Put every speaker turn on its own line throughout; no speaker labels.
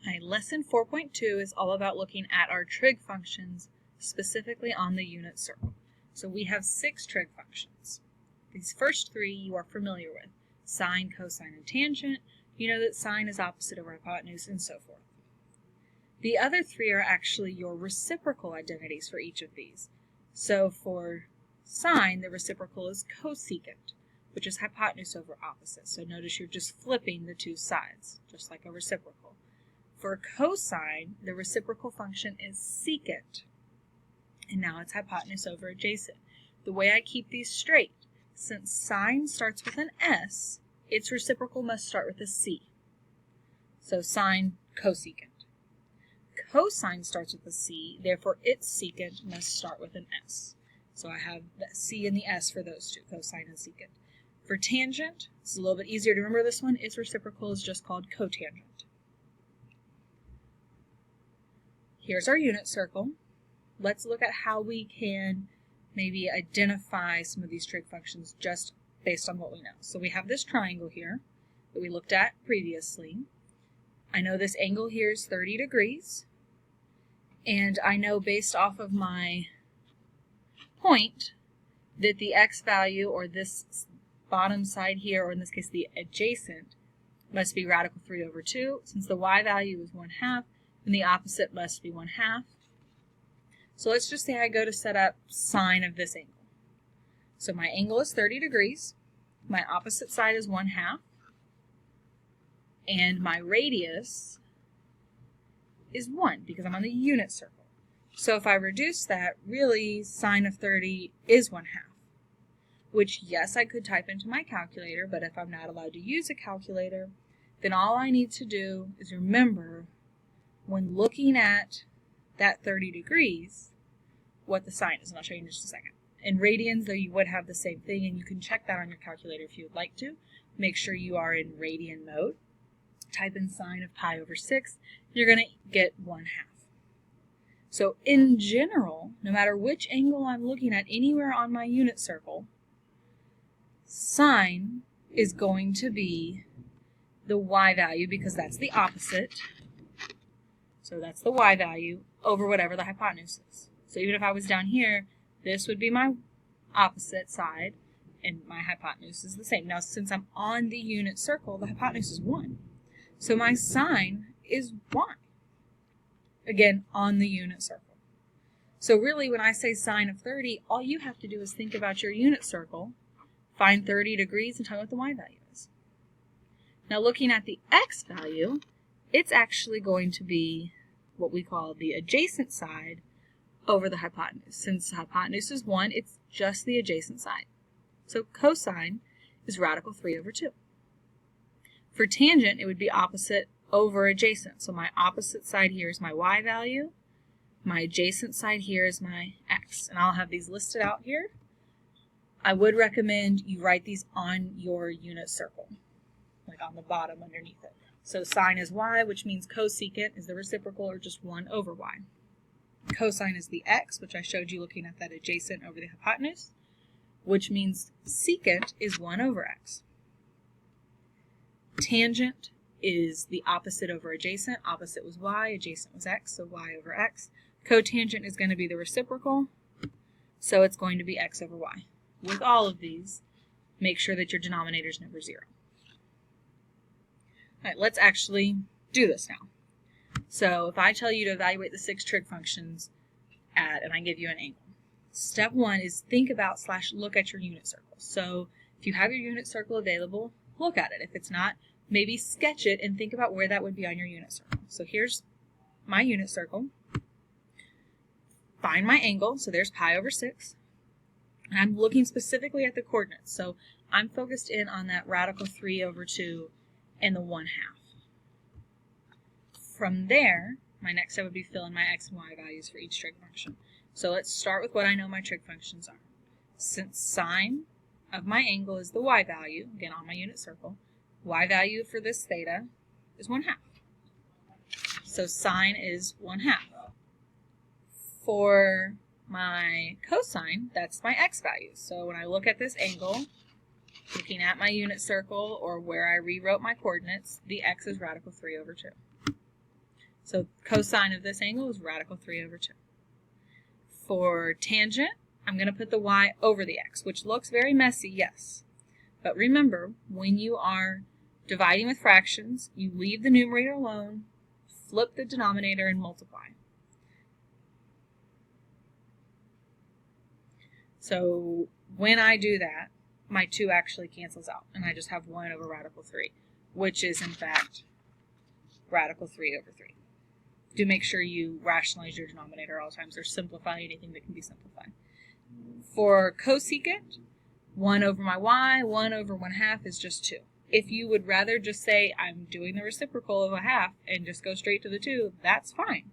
Alright, lesson 4.2 is all about looking at our trig functions, specifically on the unit circle. So we have 6 trig functions. These first 3 you are familiar with: sine, cosine, and tangent. You know that sine is opposite over hypotenuse, and so forth. The other 3 are actually your reciprocal identities for each of these. So for sine, the reciprocal is cosecant, which is hypotenuse over opposite. So notice you're just flipping the 2 sides, just like a reciprocal. For cosine, the reciprocal function is secant, and now it's hypotenuse over adjacent. The way I keep these straight, since sine starts with an S, its reciprocal must start with a C. So sine, cosecant. Cosine starts with a C, therefore its secant must start with an S. So I have the C and the S for those two, cosine and secant. For tangent, it's a little bit easier to remember this one. Its reciprocal is just called cotangent. Here's our unit circle. Let's look at how we can maybe identify some of these trig functions just based on what we know. So we have this triangle here that we looked at previously. I know this angle here is 30 degrees, and I know based off of my point that the x value, or this bottom side here, or in this case the adjacent, must be radical 3 over 2. Since the y value is 1/2, and the opposite must be 1/2. So let's just say I go to set up sine of this angle. So my angle is 30 degrees, my opposite side is 1/2, and my radius is 1 because I'm on the unit circle. So if I reduce that, really sine of 30 is 1/2, which yes, I could type into my calculator, but if I'm not allowed to use a calculator, then all I need to do is remember, when looking at that 30 degrees, what the sine is, and I'll show you in just a second. In radians, though, you would have the same thing, and you can check that on your calculator if you would like to. Make sure you are in radian mode. Type in sine of pi over 6, you're going to get 1/2. So in general, no matter which angle I'm looking at anywhere on my unit circle, sine is going to be the y value, because that's the opposite. So that's the y value over whatever the hypotenuse is. So even if I was down here, this would be my opposite side, and my hypotenuse is the same. Now, since I'm on the unit circle, the hypotenuse is 1. So my sine is y. Again, on the unit circle. So really, when I say sine of 30, all you have to do is think about your unit circle, find 30 degrees, and tell me what the y value is. Now, looking at the x value, it's actually going to be what we call the adjacent side over the hypotenuse. Since the hypotenuse is 1, it's just the adjacent side. So cosine is radical 3 over 2. For tangent, it would be opposite over adjacent. So my opposite side here is my y value. My adjacent side here is my x. And I'll have these listed out here. I would recommend you write these on your unit circle, like on the bottom underneath it. So sine is y, which means cosecant is the reciprocal, or just 1 over y. Cosine is the x, which I showed you looking at that adjacent over the hypotenuse, which means secant is 1 over x. Tangent is the opposite over adjacent. Opposite was y, adjacent was x, so y over x. Cotangent is going to be the reciprocal, so it's going to be x over y. With all of these, make sure that your denominator is never 0. All right, let's actually do this now. So if I tell you to evaluate the 6 trig functions and I give you an angle, step 1 is think about / look at your unit circle. So if you have your unit circle available, look at it. If it's not, maybe sketch it and think about where that would be on your unit circle. So here's my unit circle. Find my angle. So there's pi over 6. And I'm looking specifically at the coordinates. So I'm focused in on that radical 3 over 2 and the 1/2. From there, my next step would be fill in my x and y values for each trig function. So let's start with what I know my trig functions are. Since sine of my angle is the y value, again on my unit circle, y value for this theta is 1/2. So sine is 1/2. For my cosine, that's my x value. So when I look at this angle, looking at my unit circle or where I rewrote my coordinates, the x is radical 3 over 2. So cosine of this angle is radical 3 over 2. For tangent, I'm going to put the y over the x, which looks very messy, yes. But remember, when you are dividing with fractions, you leave the numerator alone, flip the denominator, and multiply. So when I do that, my 2 actually cancels out, and I just have 1 over radical 3, which is, in fact, radical 3 over 3. Do make sure you rationalize your denominator all the times, or simplify anything that can be simplified. For cosecant, 1 over my y, 1 over 1/2 is just 2. If you would rather just say, I'm doing the reciprocal of 1/2 and just go straight to the 2, that's fine.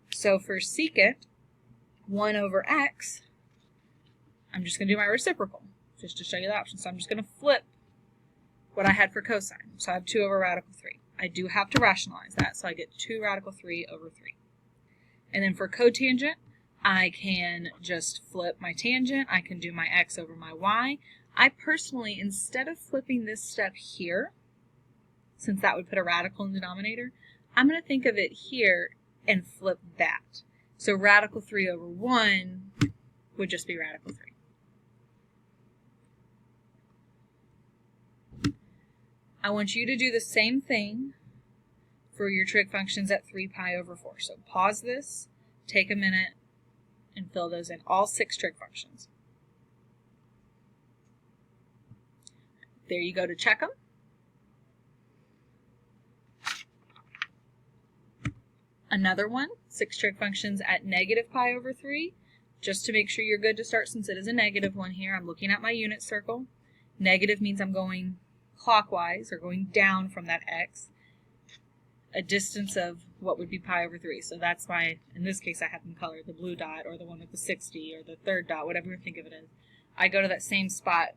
So for secant, 1 over x, I'm just going to do my reciprocal, just to show you the option. So I'm just going to flip what I had for cosine. So I have 2 over radical 3. I do have to rationalize that, so I get 2 radical 3 over 3. And then for cotangent, I can just flip my tangent. I can do my x over my y. I personally, instead of flipping this step here, since that would put a radical in the denominator, I'm going to think of it here and flip that. So radical 3 over 1 would just be radical 3. I want you to do the same thing for your trig functions at 3 pi over 4. So pause this, take a minute, and fill those in, all 6 trig functions. There you go to check them. Another one, 6 trig functions at negative pi over 3. Just to make sure you're good to start, since it is a negative one here, I'm looking at my unit circle. Negative means I'm going clockwise, or going down from that x, a distance of what would be pi over 3. So that's why, in this case, I have them colored, the blue dot, or the one with the 60, or the third dot, whatever you think of it as. I go to that same spot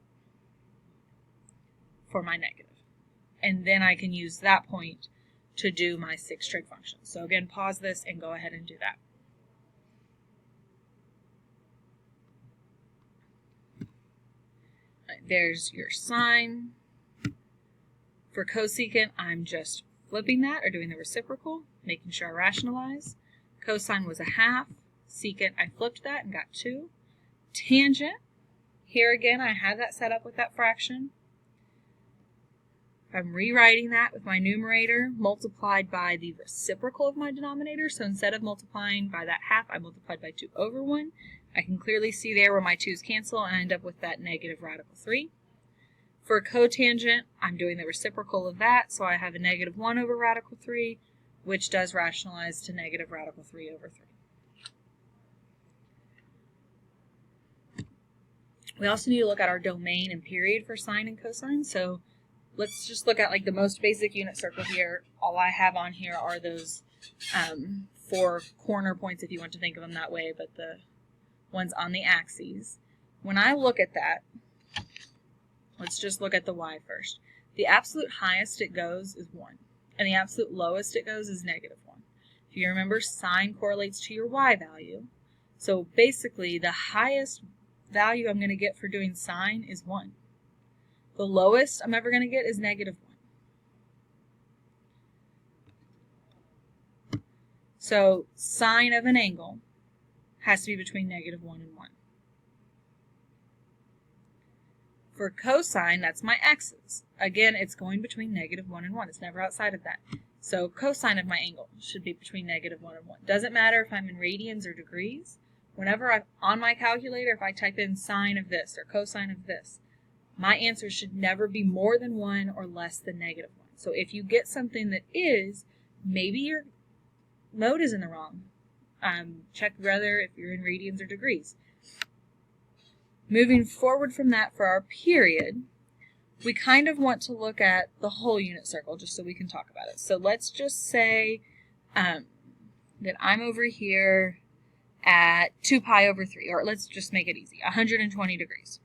for my negative. And then I can use that point to do my 6 trig functions. So again, pause this and go ahead and do that. There's your sine. For cosecant, I'm just flipping that, or doing the reciprocal, making sure I rationalize. Cosine was 1/2. Secant, I flipped that and got 2. Tangent, here again, I had that set up with that fraction. I'm rewriting that with my numerator multiplied by the reciprocal of my denominator. So instead of multiplying by that 1/2, I multiplied by 2 over 1. I can clearly see there where my 2's cancel, and I end up with that negative radical 3. For cotangent, I'm doing the reciprocal of that, so I have a negative 1 over radical 3, which does rationalize to negative radical 3 over 3. We also need to look at our domain and period for sine and cosine. So let's just look at like the most basic unit circle here. All I have on here are those 4 corner points, if you want to think of them that way, but the ones on the axes. When I look at that, let's just look at the y first. The absolute highest it goes is 1, and the absolute lowest it goes is negative 1. If you remember, sine correlates to your y value. So basically, the highest value I'm going to get for doing sine is 1. The lowest I'm ever going to get is negative 1. So sine of an angle has to be between negative 1 and 1. For cosine, that's my x's. Again, it's going between negative 1 and 1. It's never outside of that. So cosine of my angle should be between negative 1 and 1. Doesn't matter if I'm in radians or degrees. Whenever I'm on my calculator, if I type in sine of this or cosine of this, my answer should never be more than 1 or less than negative 1. So if you get something that is, maybe your mode is in the wrong. Check whether if you're in radians or degrees. Moving forward from that, for our period, we kind of want to look at the whole unit circle just so we can talk about it. So let's just say that I'm over here at 2 pi over 3, or let's just make it easy, 120 degrees.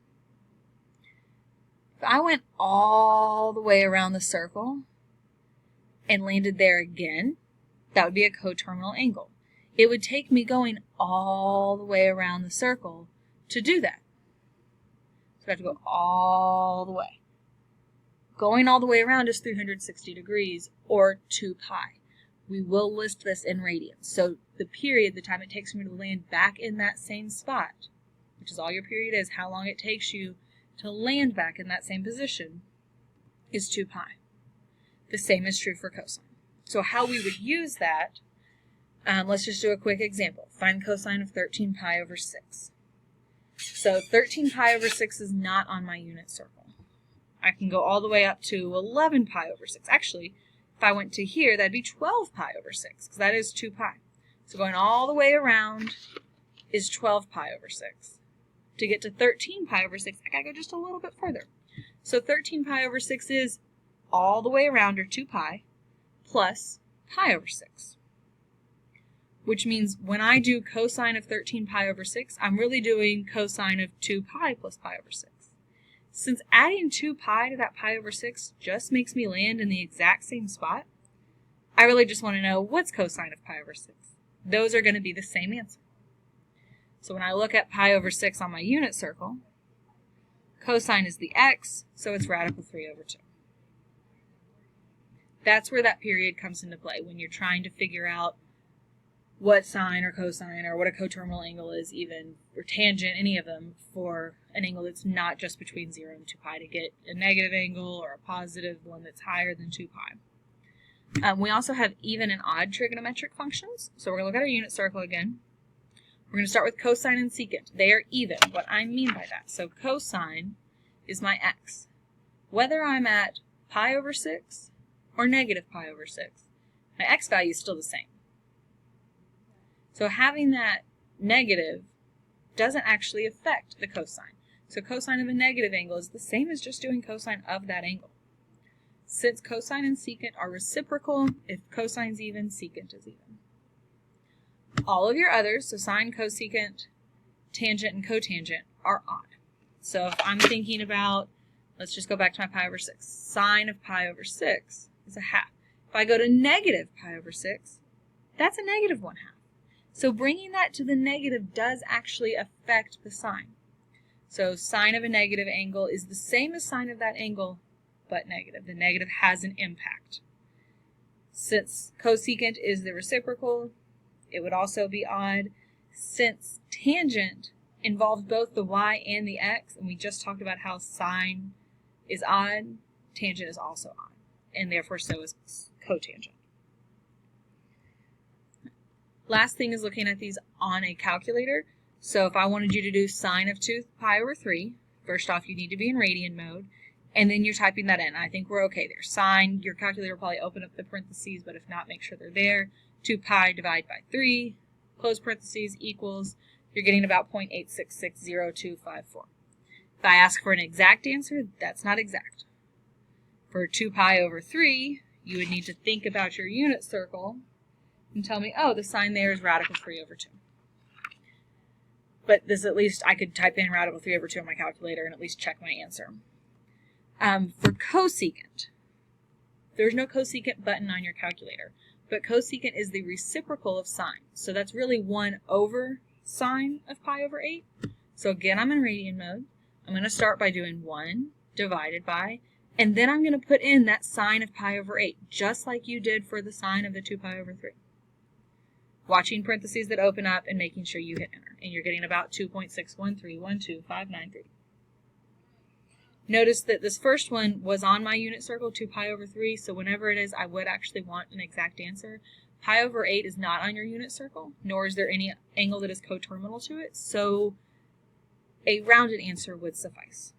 If I went all the way around the circle and landed there again, that would be a coterminal angle. It would take me going all the way around the circle to do that. So I have to go all the way. Going all the way around is 360 degrees, or 2 pi. we will list this in radians. So the period, the time it takes for me to land back in that same spot, which is all your period is, how long it takes you to land back in that same position, is 2 pi. The same is true for cosine. So how we would use that, let's just do a quick example. Find cosine of 13 pi over 6. So 13 pi over 6 is not on my unit circle. I can go all the way up to 11 pi over 6. Actually, if I went to here, that'd be 12 pi over 6, because that is 2 pi. So going all the way around is 12 pi over 6. To get to 13 pi over 6, I gotta go just a little bit further. So 13 pi over 6 is all the way around, or 2 pi, plus pi over 6. Which means when I do cosine of 13 pi over 6, I'm really doing cosine of 2 pi plus pi over 6. Since adding 2 pi to that pi over 6 just makes me land in the exact same spot, I really just want to know what's cosine of pi over 6. Those are going to be the same answer. So when I look at pi over 6 on my unit circle, cosine is the x, so it's radical 3 over 2. That's where that period comes into play, when you're trying to figure out what sine or cosine or what a coterminal angle is even, or tangent, any of them, for an angle that's not just between 0 and 2 pi, to get a negative angle or a positive one that's higher than 2 pi. We also have even and odd trigonometric functions. So we're going to look at our unit circle again. We're going to start with cosine and secant. They are even. What I mean by that. So cosine is my x. Whether I'm at pi over 6 or negative pi over 6, my x value is still the same. So having that negative doesn't actually affect the cosine. So cosine of a negative angle is the same as just doing cosine of that angle. Since cosine and secant are reciprocal, if cosine's even, secant is even. All of your others, so sine, cosecant, tangent, and cotangent, are odd. So if I'm thinking about, let's just go back to my pi over 6. Sine of pi over 6 is a half. If I go to negative pi over 6, that's a negative 1/2. So bringing that to the negative does actually affect the sign. So sine of a negative angle is the same as sine of that angle, but negative. The negative has an impact. Since cosecant is the reciprocal, it would also be odd. Since tangent involves both the y and the x, and we just talked about how sine is odd, tangent is also odd, and therefore so is cotangent. Last thing is looking at these on a calculator. So if I wanted you to do sine of 2 pi over 3, first off you need to be in radian mode, and then you're typing that in. I think we're okay there. Sine, your calculator will probably open up the parentheses, but if not, make sure they're there. 2 pi divided by 3, close parentheses, equals, you're getting about 0.8660254. If I ask for an exact answer, that's not exact. For 2 pi over 3, you would need to think about your unit circle and tell me, oh, the sign there is radical 3 over 2. But this, at least I could type in radical 3 over 2 on my calculator and at least check my answer. For cosecant, there's no cosecant button on your calculator, but cosecant is the reciprocal of sine. So that's really 1 over sine of pi over 8. So again, I'm in radian mode. I'm going to start by doing 1 divided by, and then I'm going to put in that sine of pi over 8, just like you did for the sine of the 2 pi over 3. Watching parentheses that open up and making sure you hit enter. And you're getting about 2.61312593. Notice that this first one was on my unit circle, 2 pi over 3, so whenever it is, I would actually want an exact answer. Pi over 8 is not on your unit circle, nor is there any angle that is coterminal to it, so a rounded answer would suffice.